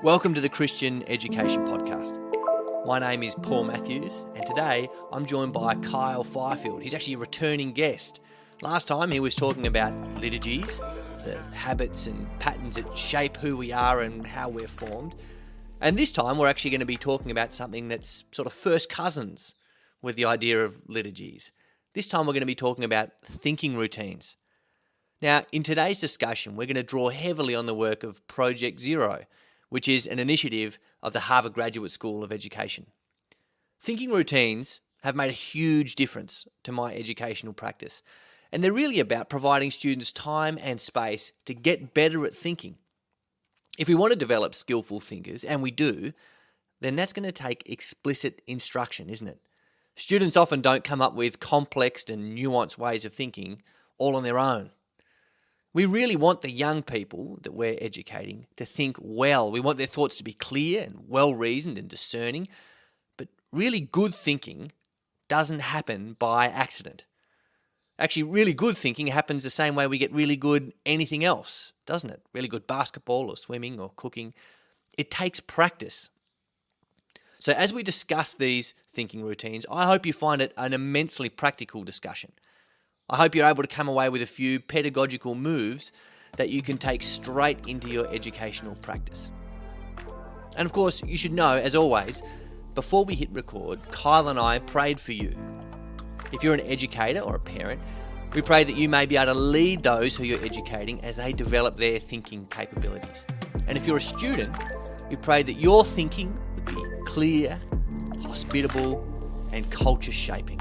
Welcome to the Christian Education Podcast. My name is Paul Matthews, and today I'm joined by Kyle Fifield. He's actually a returning guest. Last time he was talking about liturgies, the habits and patterns that shape who we are and how we're formed. And this time we're actually going to be talking about something that's sort of first cousins with the idea of liturgies. This time we're going to be talking about thinking routines. Now, in today's discussion, we're going to draw heavily on the work of Project Zero, which is an initiative of the Harvard Graduate School of Education. Thinking routines have made a huge difference to my educational practice, and they're really about providing students time and space to get better at thinking. If we want to develop skillful thinkers, and we do, then that's going to take explicit instruction, isn't it? Students often don't come up with complex and nuanced ways of thinking all on their own. We really want the young people that we're educating to think well. We want their thoughts to be clear and well-reasoned and discerning. But really good thinking doesn't happen by accident. Actually, really good thinking happens the same way we get really good anything else, doesn't it? Really good basketball or swimming or cooking. It takes practice. So as we discuss these thinking routines, I hope you find it an immensely practical discussion. I hope you're able to come away with a few pedagogical moves that you can take straight into your educational practice. And of course, you should know, as always, before we hit record, Kyle and I prayed for you. If you're an educator or a parent, we pray that you may be able to lead those who you're educating as they develop their thinking capabilities. And if you're a student, we pray that your thinking would be clear, hospitable, and culture-shaping.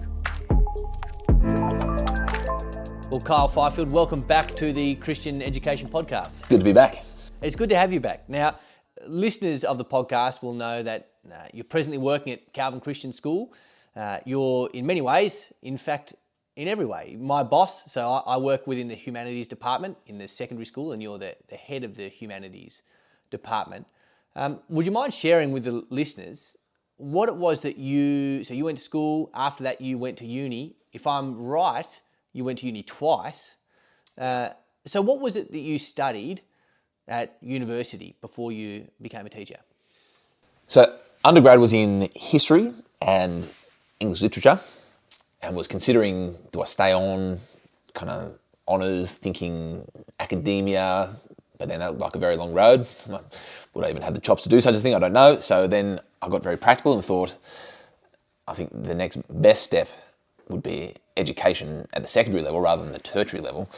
Well, Kyle Fifield, welcome back to the Christian Education Podcast. Good to be back. It's good to have you back. Now, listeners of the podcast will know that you're presently working at Calvin Christian School. You're in many ways, in fact, in every way, my boss. So I work within the humanities department in the secondary school, and you're the head of the humanities department. Would you mind sharing with the listeners what it was that you went to school, after that you went to uni. If I'm right, you went to uni twice. So what was it that you studied at university before you became a teacher? So undergrad was in history and English literature, and was considering, do I stay on kind of honours, thinking academia, but then that looked like a very long road. Would I even have the chops to do such a thing? I don't know. So then I got very practical and thought, I think the next best step would be education at the secondary level rather than the tertiary level.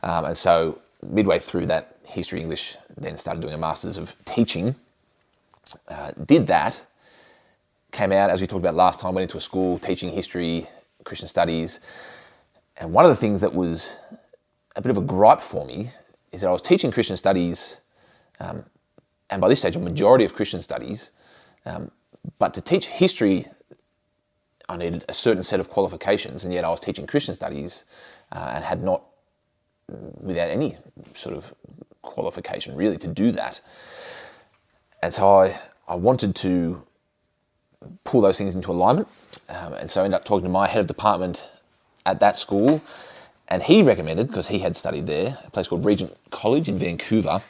And so midway through that history, English, then started doing a Masters of Teaching. Did that, came out, as we talked about last time, went into a school teaching history, Christian studies. And one of the things that was a bit of a gripe for me is that I was teaching Christian studies, and by this stage a majority of Christian studies, but to teach history I needed a certain set of qualifications, and yet I was teaching Christian studies and had not, without any sort of qualification really, to do that. And so I wanted to pull those things into alignment, and so I ended up talking to my head of department at that school, and he recommended, because he had studied there, a place called Regent College in Vancouver,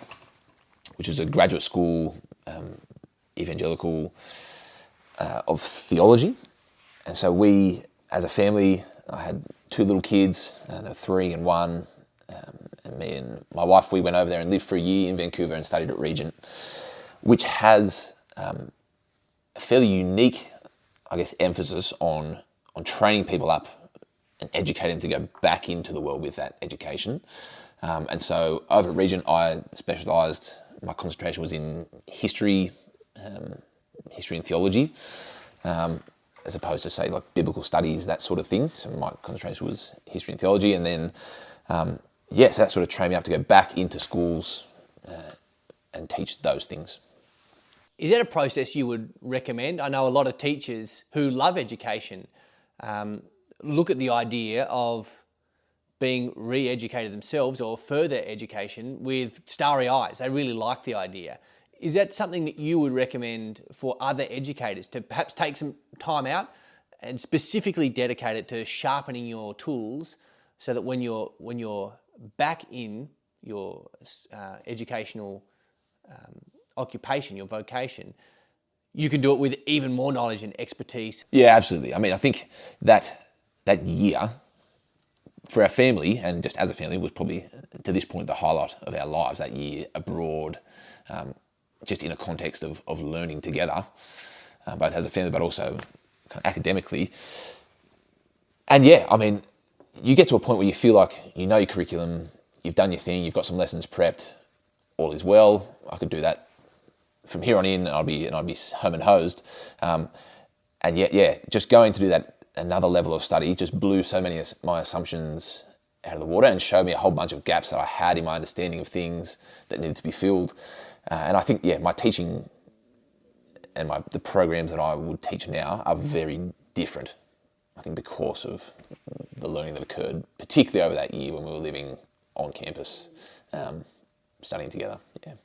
which is a graduate school, evangelical, of theology. And so we, as a family, I had two little kids, they were 3 and 1, and me and my wife, we went over there and lived for a year in Vancouver and studied at Regent, which has a fairly unique, I guess, emphasis on training people up and educating them to go back into the world with that education. And so over at Regent, I specialised, my concentration was in history and theology, as opposed to, say, like biblical studies, that sort of thing. So my concentration was history and theology. And then, so that sort of trained me up to go back into schools and teach those things. Is that a process you would recommend? I know a lot of teachers who love education look at the idea of being re-educated themselves or further education with starry eyes. They really like the idea. Is that something that you would recommend for other educators to perhaps take some time out and specifically dedicate it to sharpening your tools so that when you're back in your educational occupation, your vocation, you can do it with even more knowledge and expertise. Yeah, absolutely. I mean, I think that year for our family, and just as a family, was probably to this point the highlight of our lives. That year abroad, just in a context of learning together, both as a family but also kind of academically. And yeah, I mean, you get to a point where you feel like you know your curriculum, you've done your thing, you've got some lessons prepped, all is well. I could do that from here on in, and I'd be home and hosed. And yet, yeah, just going to do that another level of study just blew so many of my assumptions out of the water and showed me a whole bunch of gaps that I had in my understanding of things that needed to be filled. And I think, yeah, my teaching and the programs that I would teach now are very different, I think, because of the learning that occurred, particularly over that year when we were living on campus, studying together. Yeah.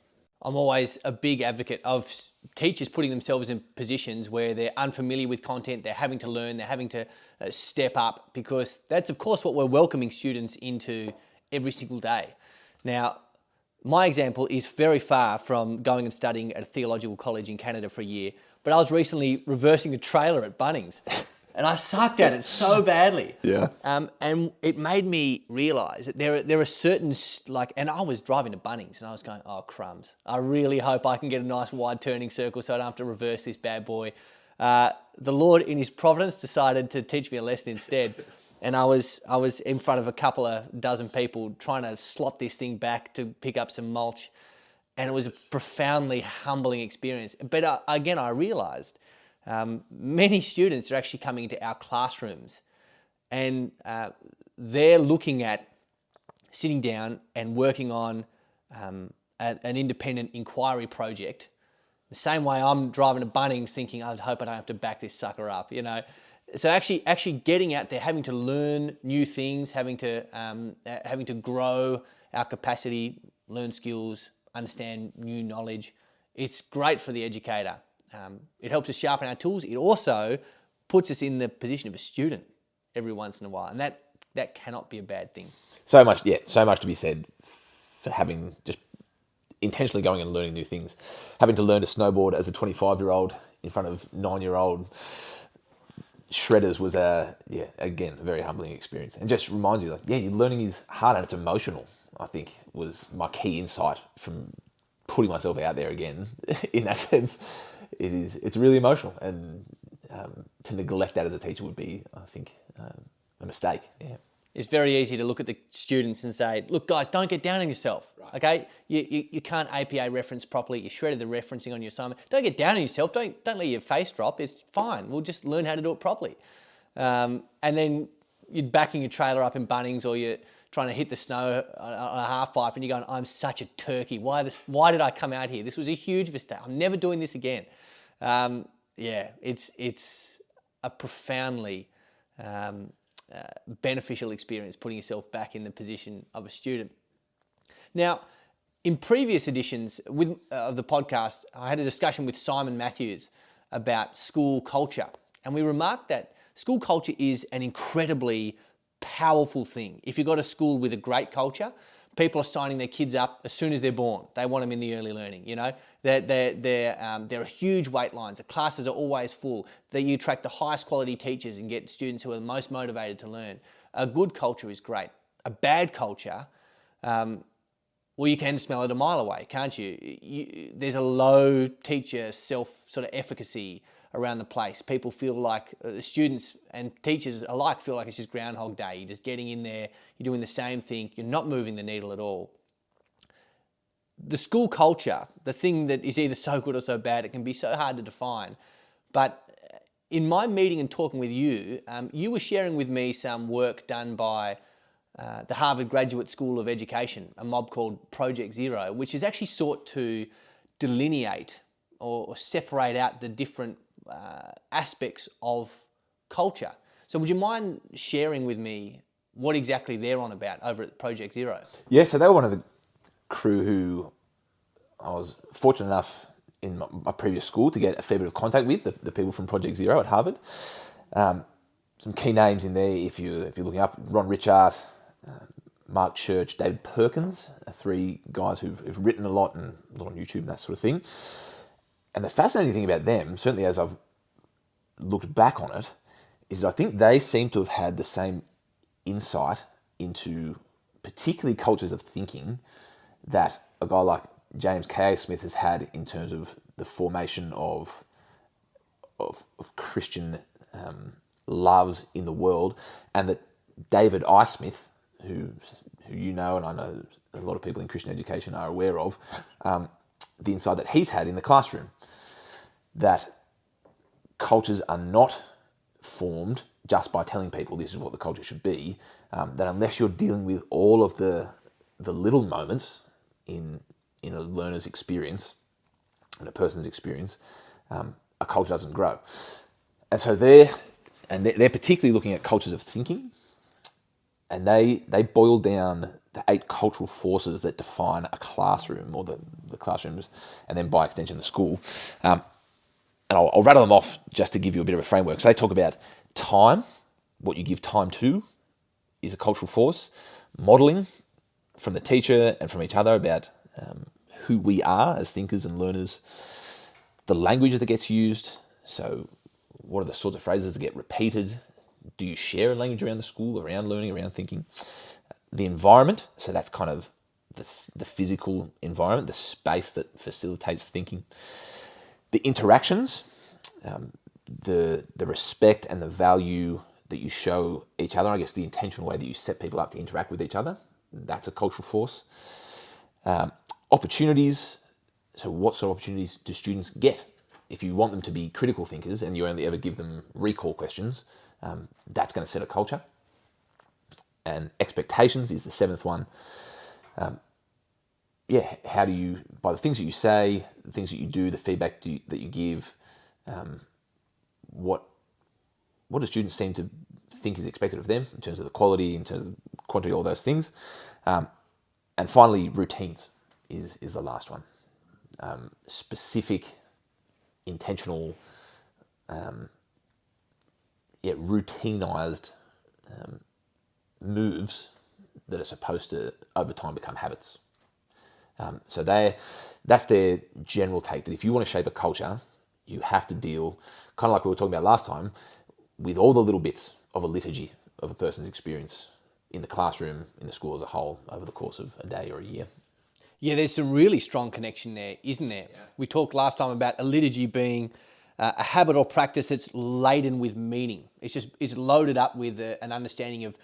I'm always a big advocate of teachers putting themselves in positions where they're unfamiliar with content, they're having to learn, they're having to step up, because that's, of course, what we're welcoming students into every single day. Now, my example is very far from going and studying at a theological college in Canada for a year, but I was recently reversing a trailer at Bunnings. And I sucked at it so badly. Yeah. And it made me realise that there are certain, and I was driving to Bunnings and I was going, oh, crumbs. I really hope I can get a nice wide turning circle so I don't have to reverse this bad boy. The Lord, in his providence, decided to teach me a lesson instead. And I was in front of a couple of dozen people trying to slot this thing back to pick up some mulch. And it was a profoundly humbling experience. But again, I realised many students are actually coming into our classrooms and they're looking at sitting down and working on an independent inquiry project. The same way I'm driving to Bunnings thinking, I hope I don't have to back this sucker up, you know. So actually getting out there, having to learn new things, having to grow our capacity, learn skills, understand new knowledge. It's great for the educator. It helps us sharpen our tools. It also puts us in the position of a student every once in a while, and that cannot be a bad thing. So much to be said for having just intentionally going and learning new things. Having to learn to snowboard as a 25-year-old in front of 9-year-old shredders was again, a very humbling experience, and just reminds you, your learning is hard and it's emotional. I think was my key insight from putting myself out there again. In that sense, it's really emotional, and to neglect that as a teacher would be, I think, a mistake. Yeah. It's very easy to look at the students and say, look, guys, don't get down on yourself, right. Okay? You can't APA reference properly. You shredded the referencing on your assignment. Don't get down on yourself. Don't let your face drop. It's fine. We'll just learn how to do it properly. And then you're backing your trailer up in Bunnings, or you're trying to hit the snow on a half pipe and you're going, I'm such a turkey. Why did I come out here? This was a huge mistake. I'm never doing this again. It's a profoundly beneficial experience, putting yourself back in the position of a student. Now, in previous editions of the podcast, I had a discussion with Simon Matthews about school culture, and we remarked that school culture is an incredibly powerful thing. If you've got a school with a great culture, people are signing their kids up as soon as they're born. They want them in the early learning, you know. There are huge wait lines. The classes are always full. That you attract the highest quality teachers and get students who are the most motivated to learn. A good culture is great. A bad culture, well, you can smell it a mile away, can't you? There's a low teacher self-efficacy around the place. People feel like, students and teachers alike feel like it's just Groundhog Day. You're just getting in there, you're doing the same thing, you're not moving the needle at all. The school culture, the thing that is either so good or so bad, it can be so hard to define. But in my meeting and talking with you, you were sharing with me some work done by the Harvard Graduate School of Education, a mob called Project Zero, which is actually sought to delineate or separate out the different aspects of culture. So would you mind sharing with me what exactly they're on about over at Project Zero? Yeah, so they were one of the crew who I was fortunate enough in my previous school to get a fair bit of contact with, the people from Project Zero at Harvard. Some key names in there, if you're looking up, Ron Richard, Mark Church, David Perkins, are three guys who've written a lot on YouTube and that sort of thing. And the fascinating thing about them, certainly as I've looked back on it, is that I think they seem to have had the same insight into particularly cultures of thinking that a guy like James K.A. Smith has had in terms of the formation of Christian loves in the world, and that David I. Smith, who you know, and I know a lot of people in Christian education are aware of, the insight that he's had in the classroom, that cultures are not formed just by telling people this is what the culture should be, that unless you're dealing with all of the little moments in a learner's experience, in a person's experience, a culture doesn't grow. And so they're particularly looking at cultures of thinking, and they boil down the 8 cultural forces that define a classroom, or the classrooms, and then by extension the school. And I'll rattle them off just to give you a bit of a framework. So they talk about time, what you give time to is a cultural force. Modelling from the teacher and from each other about who we are as thinkers and learners. The language that gets used. So what are the sorts of phrases that get repeated? Do you share a language around the school, around learning, around thinking? The environment, so that's kind of the physical environment, the space that facilitates thinking. The interactions, the respect and the value that you show each other, I guess the intentional way that you set people up to interact with each other, that's a cultural force. Opportunities, so what sort of opportunities do students get? If you want them to be critical thinkers and you only ever give them recall questions, that's going to set a culture. And expectations is the 7th one. How do you, by the things that you say, the things that you do, the feedback that you give, what do students seem to think is expected of them in terms of the quality, in terms of quantity, all those things. And finally, routines is the last one. Specific, intentional, routinized moves that are supposed to, over time, become habits. So that's their general take, that if you want to shape a culture, you have to deal, kind of like we were talking about last time, with all the little bits of a liturgy of a person's experience in the classroom, in the school as a whole, over the course of a day or a year. Yeah, there's some really strong connection there, isn't there? Yeah. We talked last time about a liturgy being a habit or practice that's laden with meaning. It's loaded up with an understanding of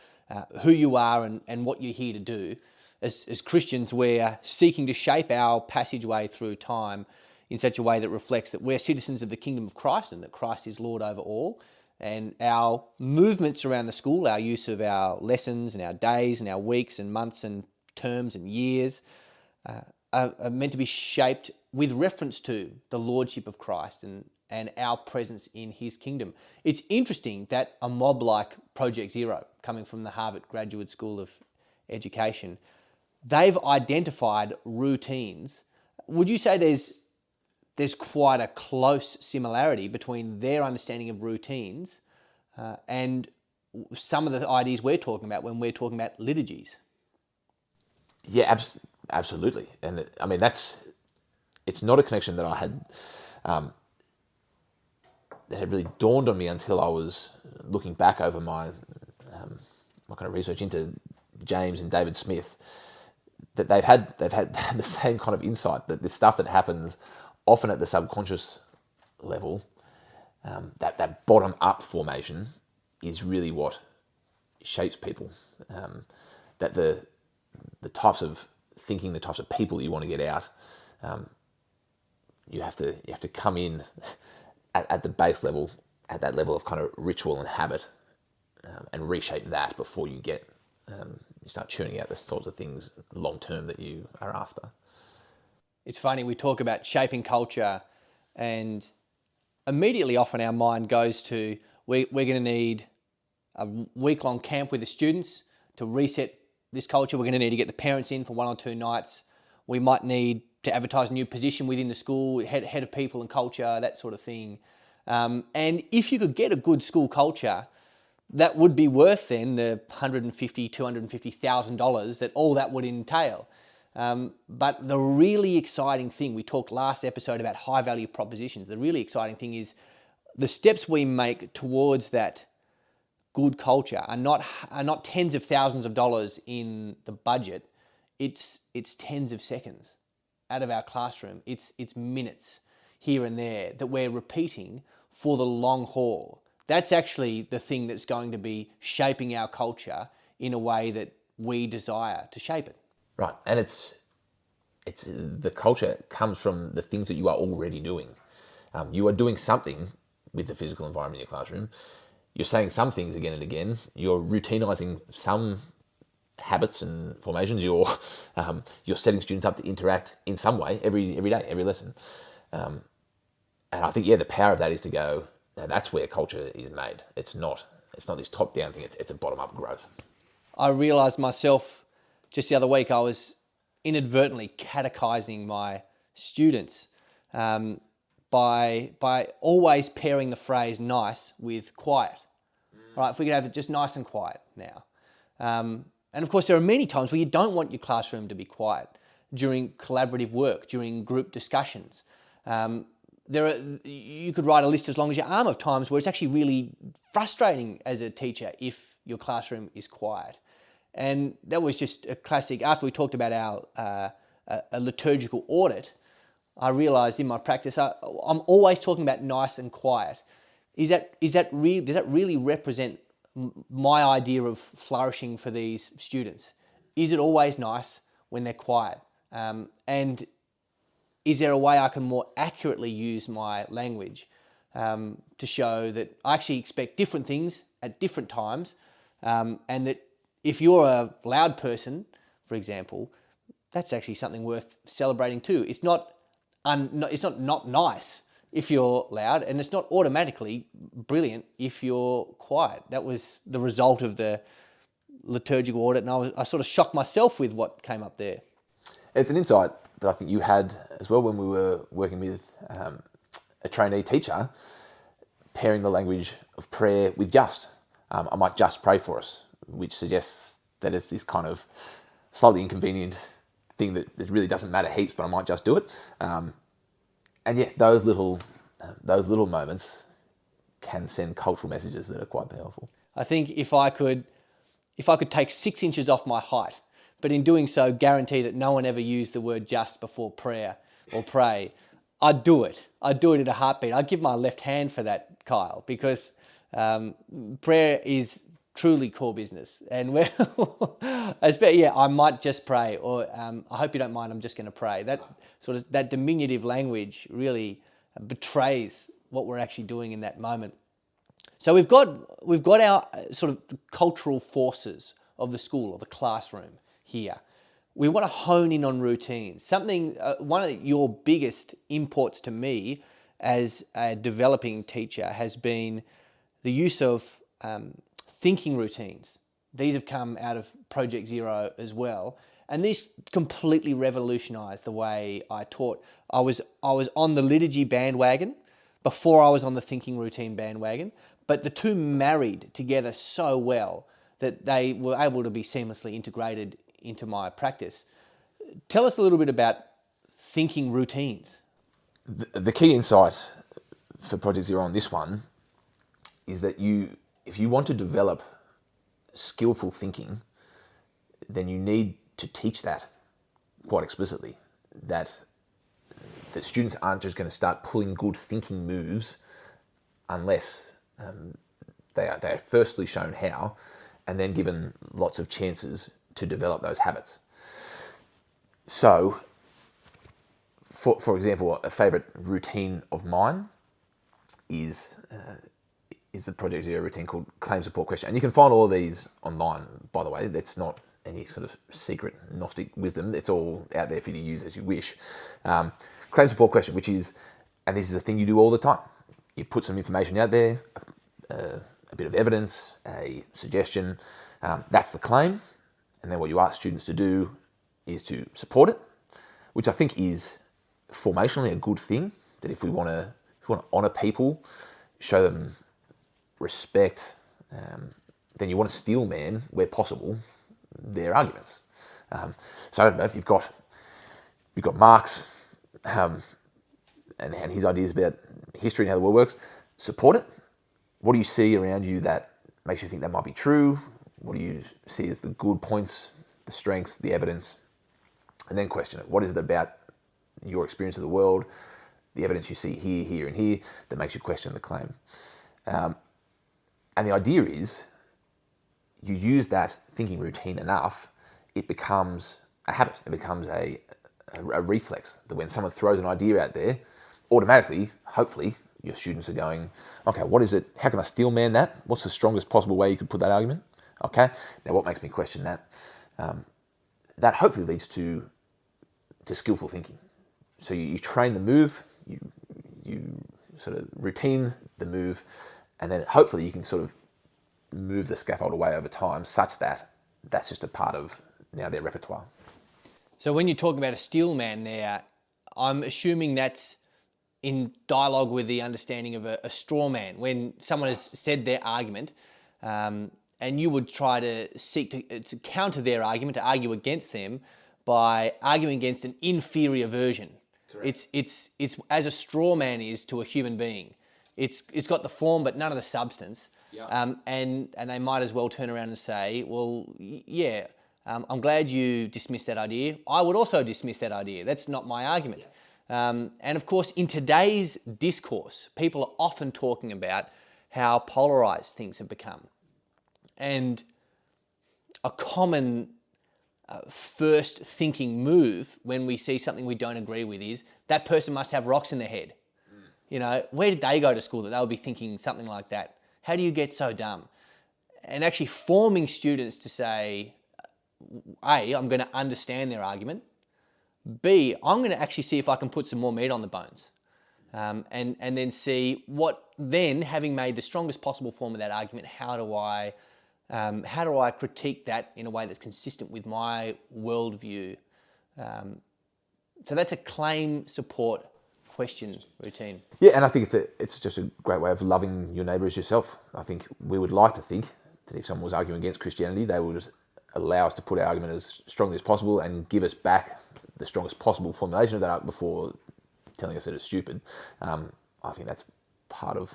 who you are and what you're here to do. As Christians, we're seeking to shape our passageway through time in such a way that reflects that we're citizens of the kingdom of Christ and that Christ is Lord over all. And our movements around the school, our use of our lessons and our days and our weeks and months and terms and years are meant to be shaped with reference to the lordship of Christ and our presence in his kingdom. It's interesting that a mob like Project Zero, coming from the Harvard Graduate School of Education, they've identified routines. Would you say there's quite a close similarity between their understanding of routines and some of the ideas we're talking about when we're talking about liturgies? Yeah, absolutely. And it's not a connection that I had, that had really dawned on me until I was looking back over my kind of research into James and David Smith, that they've had the same kind of insight, that this stuff that happens often at the subconscious level, that bottom up formation is really what shapes people. That the types of thinking, the types of people that you want to get out, you have to come in at the base level, at that level of kind of ritual and habit, and reshape that before you get you start churning out the sorts of things long term that you are after. It's funny, we talk about shaping culture, and immediately often our mind goes to we're going to need a week-long camp with the students to reset this culture. We're going to need to get the parents in for 1 or 2 nights. We might need to advertise a new position within the school, head of people and culture, that sort of thing. And if you could get a good school culture, that would be worth then the $150,000, $250,000 that all that would entail. But the really exciting thing, we talked last episode about high value propositions. The really exciting thing is the steps we make towards that good culture are not tens of thousands of dollars in the budget. It's tens of seconds out of our classroom. It's minutes here and there that we're repeating for the long haul. That's actually the thing that's going to be shaping our culture in a way that we desire to shape it. Right, and it's the culture comes from the things that you are already doing. You are doing something with the physical environment in your classroom. You're saying some things again and again. You're routinizing some habits and formations. You're setting students up to interact in some way every day, every lesson. And I think the power of that is to go. Now that's where culture is made. It's not this top down thing. It's a bottom up growth. I realised myself just the other week. I was inadvertently catechizing my students by always pairing the phrase nice with quiet. All right, if we could have it just nice and quiet now. And of course, there are many times where you don't want your classroom to be quiet during collaborative work, during group discussions. You could write a list as long as your arm of times where it's actually really frustrating as a teacher if your classroom is quiet. And that was just a classic. After we talked about our a liturgical audit, I realised in my practice I'm always talking about nice and quiet. Does that really represent my idea of flourishing for these students? Is it always nice when they're quiet? And is there a way I can more accurately use my language to show that I actually expect different things at different times, and that if you're a loud person, for example, that's actually something worth celebrating too. It's not nice if you're loud, and it's not automatically brilliant if you're quiet. That was the result of the liturgical audit, and I sort of shocked myself with what came up there. It's an insight that I think you had as well when we were working with a trainee teacher, pairing the language of prayer with just. I might just pray for us, which suggests that it's this kind of slightly inconvenient thing that really doesn't matter heaps, but I might just do it. Those little moments can send cultural messages that are quite powerful. I think if I could take 6 inches off my height, but in doing so guarantee that no one ever used the word just before prayer or pray, I'd do it. I'd do it in a heartbeat. I'd give my left hand for that, Kyle, because prayer is truly core business. And I might just pray, or I hope you don't mind, I'm just going to pray. That diminutive language really betrays what we're actually doing in that moment. So we've got our sort of cultural forces of the school or the classroom here. We want to hone in on routines. One of your biggest imports to me as a developing teacher has been the use of thinking routines. These have come out of Project Zero as well, and these completely revolutionised the way I taught. I was on the liturgy bandwagon before I was on the thinking routine bandwagon, but the two married together so well that they were able to be seamlessly integrated into my practice. Tell us a little bit about thinking routines. The key insight for Project Zero on this one is that if you want to develop skillful thinking, then you need to teach that quite explicitly, that students aren't just going to start pulling good thinking moves unless they are firstly shown how, and then given lots of chances to develop those habits. So, for example, a favourite routine of mine is the Project Zero routine called claim support question. And you can find all of these online, by the way. That's not any sort of secret Gnostic wisdom. It's all out there for you to use as you wish. Claim support question, which is, and this is a thing you do all the time. You put some information out there, a bit of evidence, a suggestion. That's the claim. And then what you ask students to do is to support it, which I think is formationally a good thing. That if we want to honour people, show them respect, then you want to steel man, where possible, their arguments. So I don't know, you've got Marx and his ideas about history and how the world works. Support it. What do you see around you that makes you think that might be true? What do you see as the good points, the strengths, the evidence? And then question it. What is it about your experience of the world, the evidence you see here, here, and here that makes you question the claim? And the idea is, you use that thinking routine enough, it becomes a habit. It becomes a reflex that when someone throws an idea out there, automatically, hopefully, your students are going, okay, what is it? How can I steel man that? What's the strongest possible way you could put that argument? Okay, now what makes me question that? That hopefully leads to skillful thinking. So you train the move, you sort of routine the move, and then hopefully you can sort of move the scaffold away over time such that that's just a part of now their repertoire. So when you talk about a steel man there, I'm assuming that's in dialogue with the understanding of a straw man. When someone has said their argument, and you would try to seek to counter their argument, to argue against them by arguing against an inferior version. Correct. It's as a straw man is to a human being. It's got the form but none of the substance. Yeah. And they might as well turn around and say, well, yeah, I'm glad you dismissed that idea. I would also dismiss that idea. That's not my argument. Yeah. And of course, in today's discourse, people are often talking about how polarized things have become. And a common first thinking move when we see something we don't agree with is that person must have rocks in their head. You know, where did they go to school that they would be thinking something like that? How do you get so dumb? And actually forming students to say, A, I'm going to understand their argument. B, I'm going to actually see if I can put some more meat on the bones. And then see what, then having made the strongest possible form of that argument, how do I critique that in a way that's consistent with my worldview? So that's a claim support question routine. Yeah, and I think it's just a great way of loving your neighbour as yourself. I think we would like to think that if someone was arguing against Christianity, they would allow us to put our argument as strongly as possible and give us back the strongest possible formulation of that before telling us that it's stupid. I think that's part of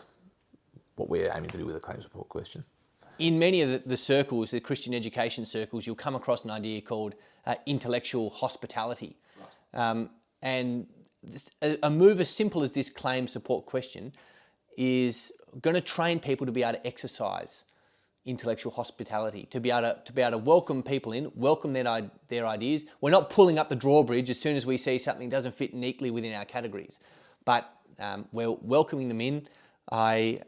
what we're aiming to do with a claim support question. In many of the circles, the Christian education circles, you'll come across an idea called intellectual hospitality. Right. And a move as simple as this claim support question is going to train people to be able to exercise intellectual hospitality, to be able to welcome people in, welcome their ideas. We're not pulling up the drawbridge as soon as we see something doesn't fit neatly within our categories, but we're welcoming them in. I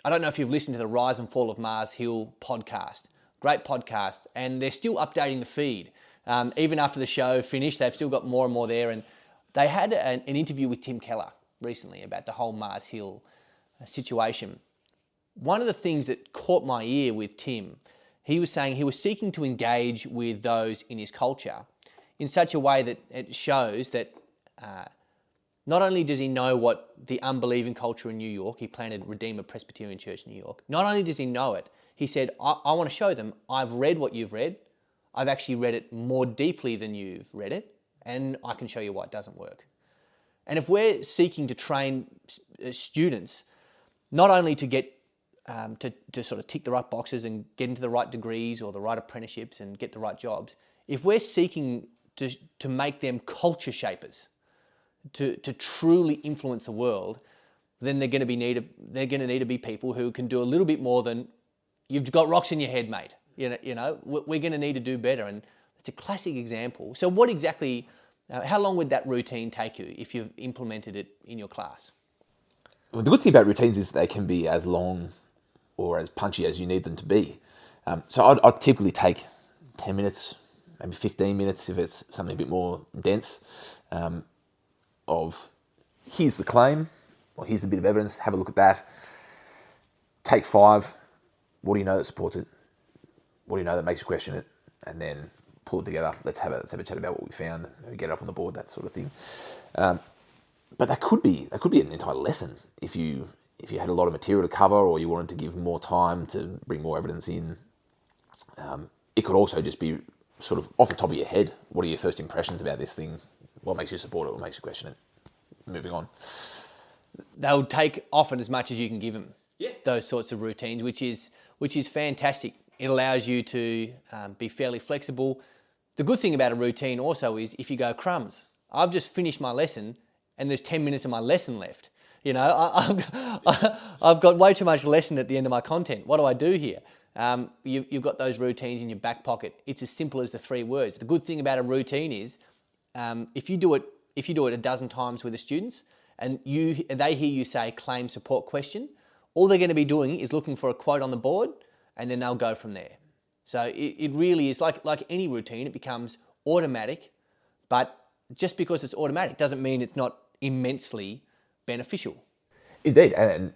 don't know if you've listened to the Rise and Fall of Mars Hill podcast. Great podcast, and they're still updating the feed. Even after the show finished, they've still got more and more there. And they had an interview with Tim Keller recently about the whole Mars Hill situation. One of the things that caught my ear with Tim, he was saying he was seeking to engage with those in his culture in such a way that it shows that not only does he know what the unbelieving culture in New York, he planted Redeemer Presbyterian Church in New York, not only does he know it, he said, I want to show them, I've read what you've read, I've actually read it more deeply than you've read it, and I can show you why it doesn't work. And if we're seeking to train students, not only to get to sort of tick the right boxes and get into the right degrees or the right apprenticeships and get the right jobs, if we're seeking to make them culture shapers, to truly influence the world, then they're going to need to be people who can do a little bit more than you've got rocks in your head, mate. You know, we're going to need to do better, and it's a classic example. So, what exactly? How long would that routine take you if you've implemented it in your class? Well, the good thing about routines is they can be as long or as punchy as you need them to be. So I'd typically take 10 minutes, maybe 15 minutes if it's something a bit more dense, of here's the claim, or here's the bit of evidence, have a look at that. Take 5, what do you know that supports it? What do you know that makes you question it? And then pull it together. Let's have a chat about what we found. Maybe get it up on the board, that sort of thing. But that could be an entire lesson if you if you had a lot of material to cover or you wanted to give more time to bring more evidence in. It could also just be sort of off the top of your head. What are your first impressions about this thing? What makes you support it? What makes you question it? Moving on. They'll take often as much as you can give them. Yeah. Those sorts of routines, which is fantastic. It allows you to be fairly flexible. The good thing about a routine also is if you go, crumbs, I've just finished my lesson and there's 10 minutes of my lesson left. You know, I've got way too much lesson at the end of my content. What do I do here? You've got those routines in your back pocket. It's as simple as the 3 words. The good thing about a routine is if you do it a dozen times with the students and they hear you say claim support question, all they're going to be doing is looking for a quote on the board and then they'll go from there. So it really is like any routine, it becomes automatic, but just because it's automatic doesn't mean it's not immensely beneficial. Indeed, and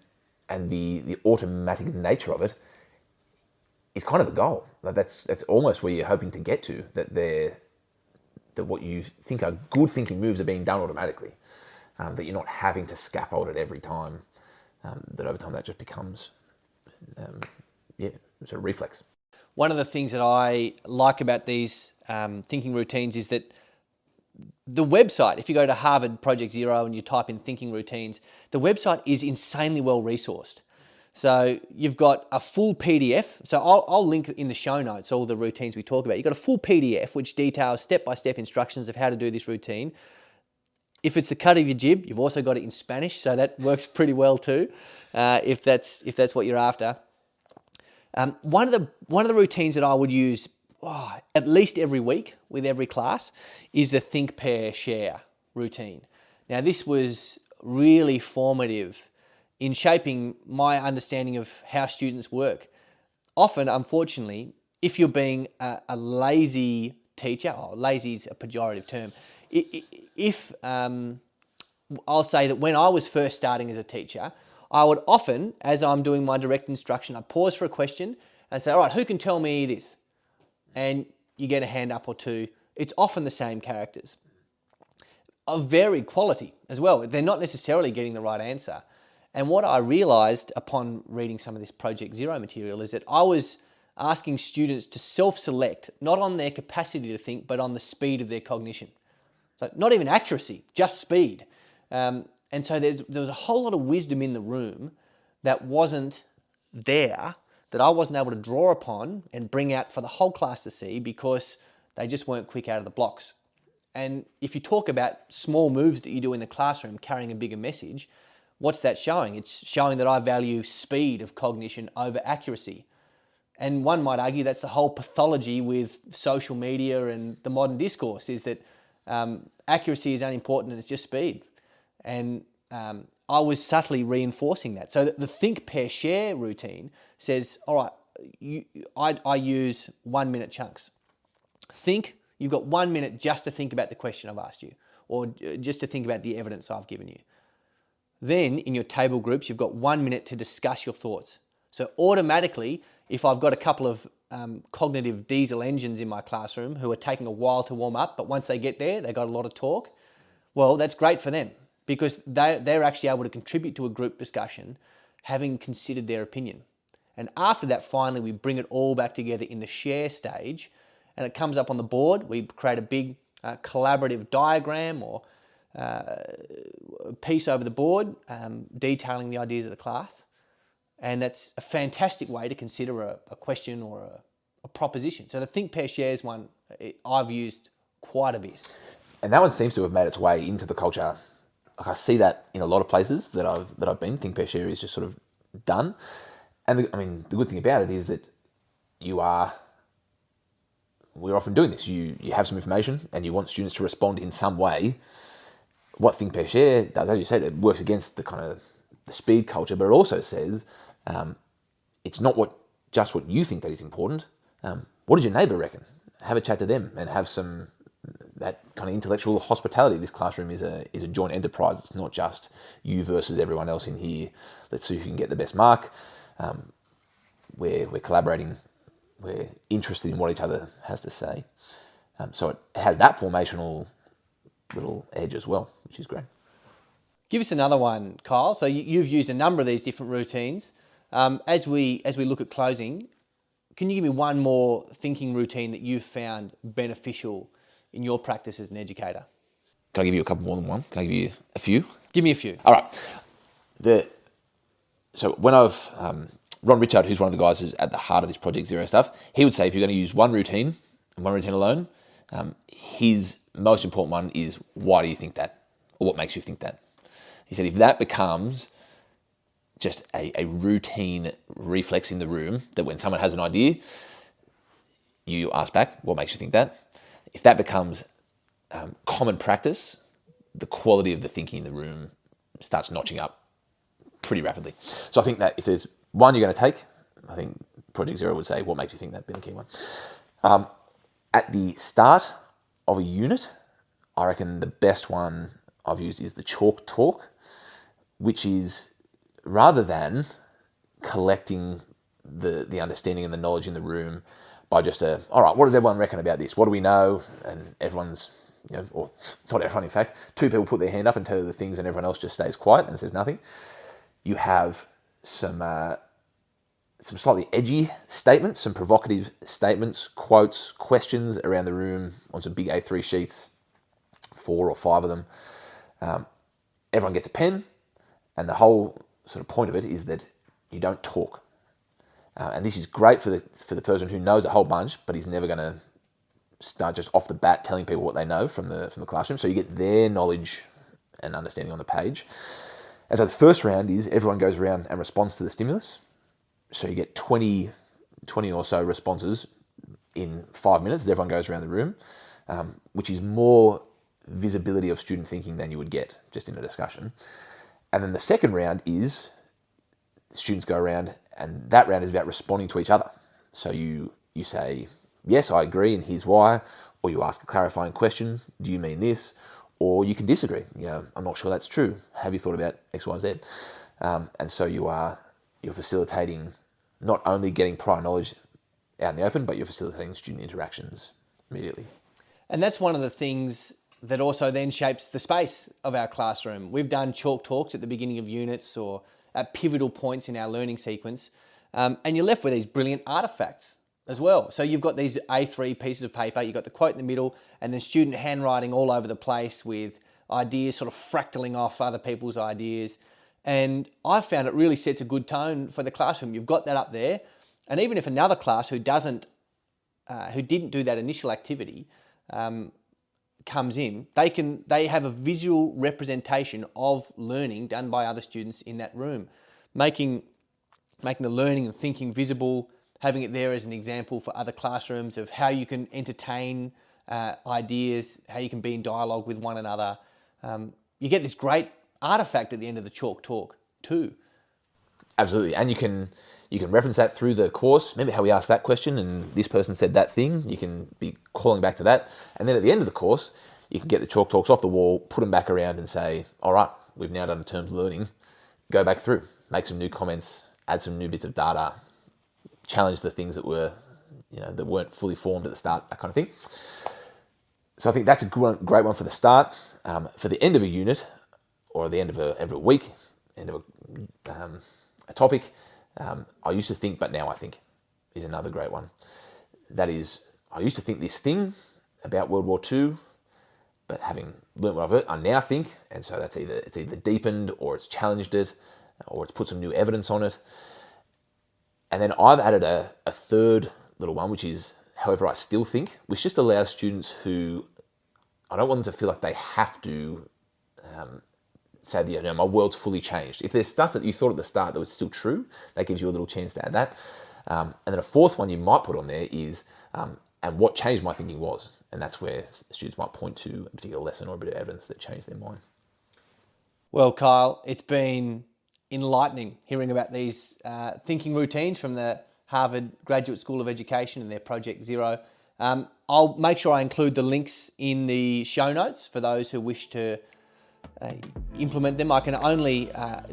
the automatic nature of it is kind of the goal. Like that's almost where you're hoping to get to, that what you think are good thinking moves are being done automatically, that you're not having to scaffold it every time, that over time that just becomes, sort of reflex. One of the things that I like about these thinking routines is that the website, if you go to Harvard Project Zero and you type in thinking routines, the website is insanely well resourced. So you've got a full PDF. So I'll link in the show notes all the routines we talk about. You've got a full PDF which details step-by-step instructions of how to do this routine. If it's the cut of your jib, you've also got it in Spanish, so that works pretty well too, if that's what you're after. One of the routines that I would use at least every week with every class is the think, pair, share routine. Now this was really formative in shaping my understanding of how students work. Often, unfortunately, if you're being a lazy teacher, lazy is a pejorative term, I'll say that when I was first starting as a teacher, I would often, as I'm doing my direct instruction, I'd pause for a question and say, all right, who can tell me this? And you get a hand up or two. It's often the same characters of varied quality as well. They're not necessarily getting the right answer. And what I realized upon reading some of this Project Zero material is that I was asking students to self-select, not on their capacity to think, but on the speed of their cognition. So not even accuracy, just speed. And so there was a whole lot of wisdom in the room that wasn't there, that I wasn't able to draw upon and bring out for the whole class to see because they just weren't quick out of the blocks. And if you talk about small moves that you do in the classroom carrying a bigger message, what's that showing? It's showing that I value speed of cognition over accuracy. And one might argue that's the whole pathology with social media and the modern discourse, is that accuracy is unimportant and it's just speed. And I was subtly reinforcing that. So the think, pair, share routine says, all right, I use 1 minute chunks. Think, you've got 1 minute just to think about the question I've asked you, or just to think about the evidence I've given you. Then in your table groups, you've got 1 minute to discuss your thoughts. So automatically, if I've got a couple of cognitive diesel engines in my classroom who are taking a while to warm up, but once they get there, they've got a lot of talk, well, that's great for them because they're actually able to contribute to a group discussion having considered their opinion. And after that, finally, we bring it all back together in the share stage and it comes up on the board. We create a big collaborative diagram or piece over the board detailing the ideas of the class. And that's a fantastic way to consider a question or a proposition. So the think, pair, share is one I've used quite a bit. And that one seems to have made its way into the culture. Like I see that in a lot of places that I've been. Think, pair, share is just sort of done. And the good thing about it is that we're often doing this. You have some information and you want students to respond in some way. What think, pair, share does, as you said, it works against the kind of the speed culture, but it also says it's not just what you think that is important. What does your neighbour reckon? Have a chat to them and have that kind of intellectual hospitality. This classroom is a joint enterprise. It's not just you versus everyone else in here. Let's see who can get the best mark. We're collaborating. We're interested in what each other has to say. So it has that formational little edge as well, which is great. Give us another one, Kyle. So you've used a number of these different routines. As we look at closing, can you give me one more thinking routine that you've found beneficial in your practice as an educator? Can I give you a couple more than one? Can I give you a few? Give me a few. All right. So when Ron Richard, who's one of the guys who's at the heart of this Project Zero stuff, he would say if you're going to use one routine and one routine alone, his most important one is why do you think that, or what makes you think that? He said if that becomes just a routine reflex in the room, that when someone has an idea, you ask back, what makes you think that? If that becomes common practice, the quality of the thinking in the room starts notching up pretty rapidly. So I think that if there's one you're going to take, I think Project Zero would say, what makes you think that? Been a key one. At the start of a unit, I reckon the best one I've used is the chalk talk, which is rather than collecting the understanding and the knowledge in the room by just all right, what does everyone reckon about this? What do we know? And everyone's, or not everyone, in fact, two people put their hand up and tell you the things and everyone else just stays quiet and says nothing. You have some slightly edgy statements, some provocative statements, quotes, questions around the room on some big A3 sheets, 4 or 5 of them. Everyone gets a pen, and the whole sort of point of it is that you don't talk. And this is great for the person who knows a whole bunch, but he's never going to start just off the bat telling people what they know from the classroom. So you get their knowledge and understanding on the page. And so the first round is everyone goes around and responds to the stimulus. So you get 20 or so responses in 5 minutes as everyone goes around the room, which is more visibility of student thinking than you would get just in a discussion. And then the second round is students go around, and that round is about responding to each other. So you say, yes, I agree, and here's why, or you ask a clarifying question, do you mean this? Or you can disagree. I'm not sure that's true. Have you thought about X, Y, Z? And so you're facilitating not only getting prior knowledge out in the open, but you're facilitating student interactions immediately. And that's one of the things that also then shapes the space of our classroom. We've done chalk talks at the beginning of units or at pivotal points in our learning sequence, and you're left with these brilliant artifacts as well. So you've got these A3 pieces of paper, you've got the quote in the middle, and then student handwriting all over the place with ideas sort of fractaling off other people's ideas. And I've found it really sets a good tone for the classroom. You've got that up there, and even if another class who didn't do that initial activity comes in, they have a visual representation of learning done by other students in that room, making the learning and thinking visible, having it there as an example for other classrooms of how you can entertain ideas, how you can be in dialogue with one another. You get this great artifact at the end of the chalk talk too. Absolutely, and you can reference that through the course. Remember how we asked that question and this person said that thing? You can be calling back to that. And then at the end of the course, you can get the chalk talks off the wall, put them back around and say, all right, we've now done the terms learning. Go back through, make some new comments, add some new bits of data, challenge the things that were, that weren't fully formed at the start, that kind of thing. So I think that's a great one for the start. For the end of a unit or the end of a week, end of a topic, I used to think, but now I think, is another great one. That is, I used to think this thing about World War II, but having learnt what I've heard, I now think, and so that's it's either deepened or it's challenged it, or it's put some new evidence on it. And then I've added a third little one, which is, however, I still think, which just allows students who, I don't want them to feel like they have to say, my world's fully changed. If there's stuff that you thought at the start that was still true, that gives you a little chance to add that. And then a fourth one you might put on there is, and what changed my thinking was. And that's where students might point to a particular lesson or a bit of evidence that changed their mind. Well, Kyle, it's been enlightening hearing about these thinking routines from the Harvard Graduate School of Education and their Project Zero. I'll make sure I include the links in the show notes for those who wish to implement them. I can only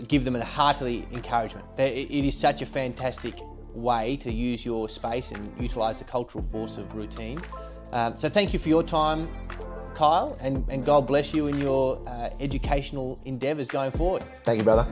give them a heartily encouragement. It is such a fantastic way to use your space and utilise the cultural force of routine. So thank you for your time, Kyle, and God bless you in your educational endeavours going forward. Thank you, brother.